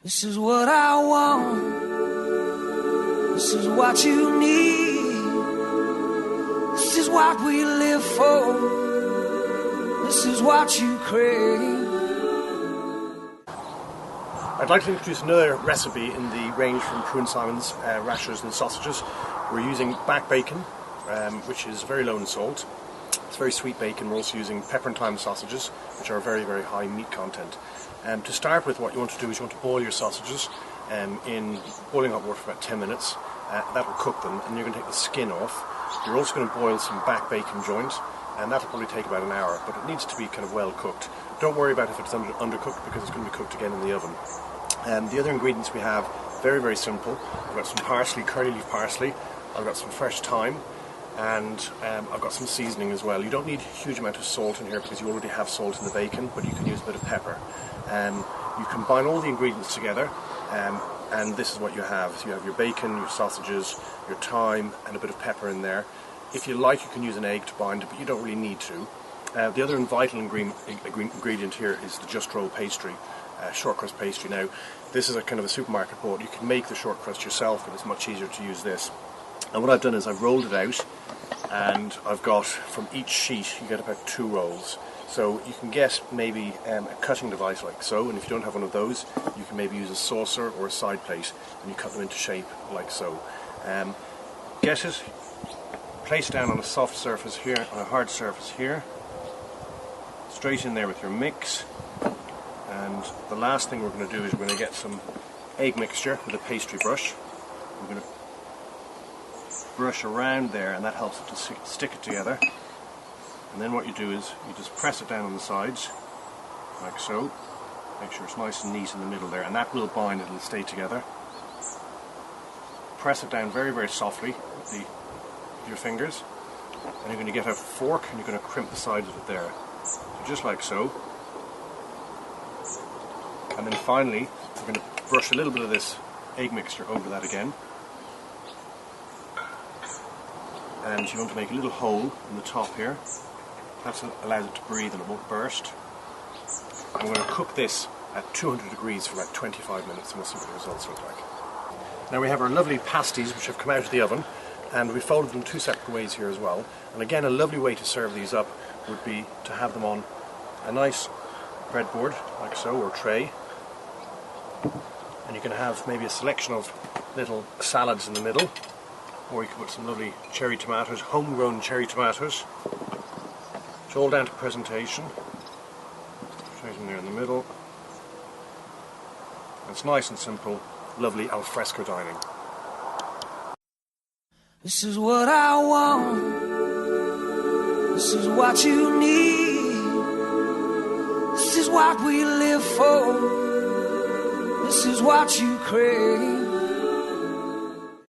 This is what I want. This is what you need. This is what we live for. This is what you crave. I'd like to introduce another recipe in the range from Prue and Simon's rashers and sausages. We're using back bacon, which is very low in salt. It's very sweet bacon. We're also using pepper and thyme sausages, which are very, very high meat content. To start with, what you want to do is you want to boil your sausages in boiling hot water for about 10 minutes. That will cook them, and you're going to take the skin off. You're also going to boil some back bacon joint, and that will probably take about an hour, but it needs to be kind of well cooked. Don't worry about if it's undercooked, because it's going to be cooked again in the oven. The other ingredients we have, very, very simple. I've got some parsley, curly leaf parsley. I've got some fresh thyme, and I've got some seasoning as well. You don't need a huge amount of salt in here because you already have salt in the bacon, but you can use a bit of pepper. You combine all the ingredients together, and this is what you have. So you have your bacon, your sausages, your thyme, and a bit of pepper in there. If you like, you can use an egg to bind it, but you don't really need to. The other vital ingredient here is the just roll pastry. Short crust pastry. Now, this is a kind of a supermarket board. You can make the short crust yourself, but it's much easier to use this. And what I've done is I've rolled it out, and I've got, from each sheet, you get about 2 rolls. So you can get maybe a cutting device like so, and if you don't have one of those, you can maybe use a saucer or a side plate, and you cut them into shape like so. Get it, place it down on a soft surface here, on a hard surface here, straight in there with your mix. And the last thing we're going to do is we're going to get some egg mixture with a pastry brush. We're going to brush around there, and that helps it to stick it together. And then what you do is you just press it down on the sides, like so. Make sure it's nice and neat in the middle there, and that will bind, it'll stay together. Press it down very, very softly with your fingers. And you're going to get a fork, and you're going to crimp the sides of it there. So just like so. And then finally, we're going to brush a little bit of this egg mixture over that again. And you want to make a little hole in the top here. That allows it to breathe and it won't burst. And we're going to cook this at 200 degrees for about 25 minutes, and we'll see what the results look like. Now we have our lovely pasties, which have come out of the oven, and we folded them 2 separate ways here as well. And again, a lovely way to serve these up would be to have them on a nice breadboard, like so, or tray. And you can have maybe a selection of little salads in the middle, or you can put some lovely cherry tomatoes, homegrown cherry tomatoes. It's all down to presentation. Straight in there in the middle. It's nice and simple, lovely al fresco dining. This is what I want. This is what you need. This is what we live for. This is what you crave.